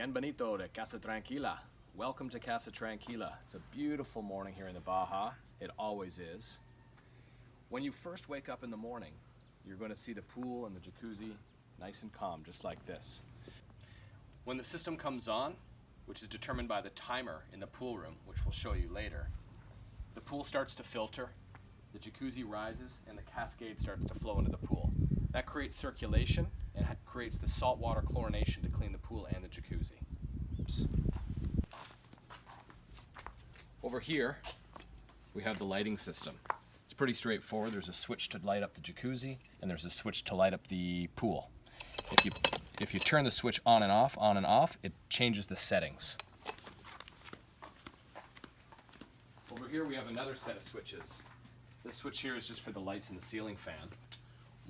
Bienvenido to Casa Tranquila. Welcome to Casa Tranquila. It's a beautiful morning here in the Baja. It always is. When you first wake up in the morning, you're going to see the pool and the jacuzzi nice and calm, just like this. When the system comes on, which is determined by the timer in the pool room, which we'll show you later, the pool starts to filter, the jacuzzi rises, and the cascade starts to flow into the pool. That creates circulation and creates the saltwater chlorination to clean the pool and the jacuzzi. Oops. Over here, we have the lighting system. It's pretty straightforward. There's a switch to light up the jacuzzi, and there's a switch to light up the pool. If you turn the switch on and off, it changes the settings. Over here we have another set of switches. This switch here is just for the lights in the ceiling fan.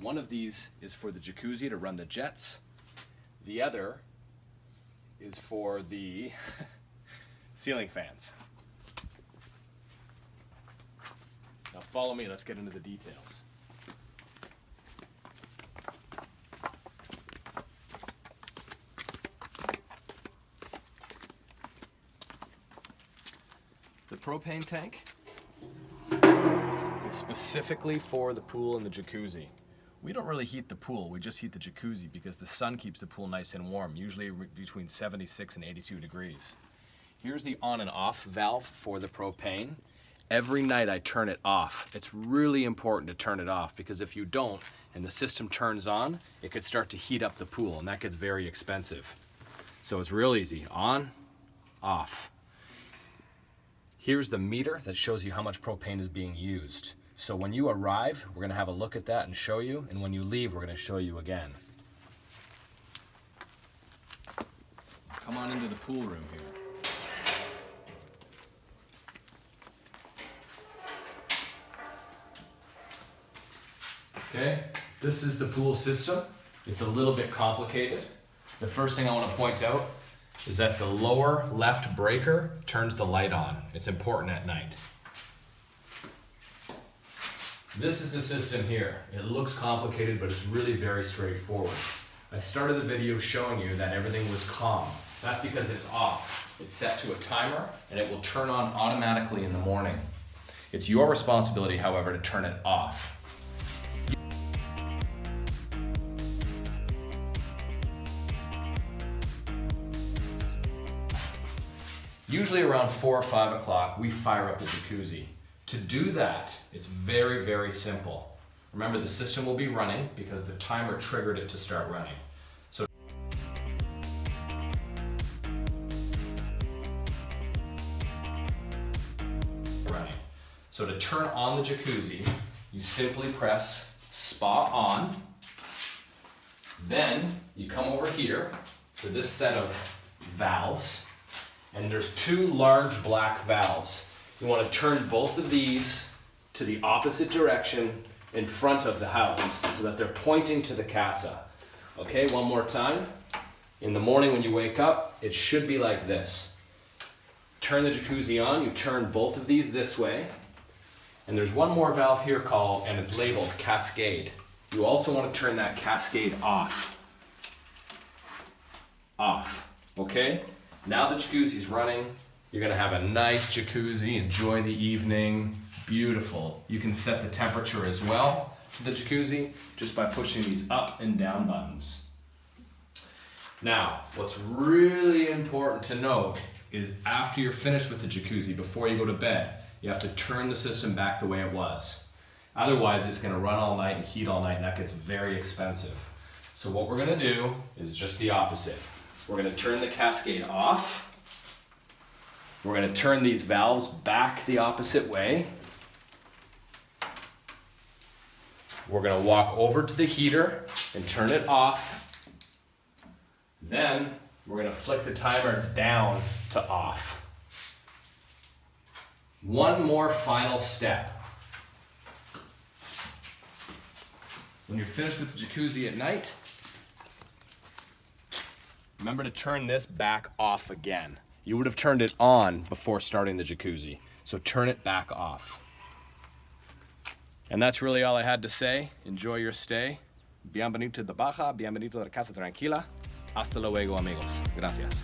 One of these is for the jacuzzi to run the jets. The other is for the ceiling fans. Now follow me, let's get into the details. The propane tank is specifically for the pool and the jacuzzi. We don't really heat the pool, we just heat the jacuzzi because the sun keeps the pool nice and warm, usually between 76 and 82 degrees. Here's the on and off valve for the propane. Every night I turn it off. It's really important to turn it off because if you don't and the system turns on, it could start to heat up the pool and that gets very expensive. So it's real easy, on, off. Here's the meter that shows you how much propane is being used. So when you arrive, we're gonna have a look at that and show you, and when you leave, we're gonna show you again. Come on into the pool room here. Okay, this is the pool system. It's a little bit complicated. The first thing I want to point out is that the lower left breaker turns the light on. It's important at night. This is the system here. It looks complicated, but it's really very straightforward. I started the video showing you that everything was calm. That's because it's off. It's set to a timer, and it will turn on automatically in the morning. It's your responsibility, however, to turn it off. Usually around 4 or 5 o'clock, we fire up the jacuzzi. To do that, it's very, very simple. Remember, the system will be running because the timer triggered it to start running. So to turn on the jacuzzi, you simply press spa on. Then you come over here to this set of valves, and there's 2 large black valves. You want to turn both of these to the opposite direction in front of the house so that they're pointing to the casa. Okay, one more time. In the morning when you wake up, it should be like this. Turn the jacuzzi on, you turn both of these this way, and there's one more valve here called, and it's labeled cascade. You also want to turn that cascade off. Off, okay? Now the jacuzzi's running. You're gonna have a nice jacuzzi, enjoy the evening, beautiful. You can set the temperature as well to the jacuzzi just by pushing these up and down buttons. Now, what's really important to note is after you're finished with the jacuzzi, before you go to bed, you have to turn the system back the way it was. Otherwise, it's gonna run all night and heat all night, and that gets very expensive. So what we're gonna do is just the opposite. We're gonna turn the cascade off. We're going to turn these valves back the opposite way. We're going to walk over to the heater and turn it off. Then we're going to flick the timer down to off. One more final step. When you're finished with the jacuzzi at night, remember to turn this back off again. You would have turned it on before starting the jacuzzi, so turn it back off. And that's really all I had to say. Enjoy your stay. Bienvenido to the Baja, bienvenido to Casa Tranquila. Hasta luego, amigos. Gracias.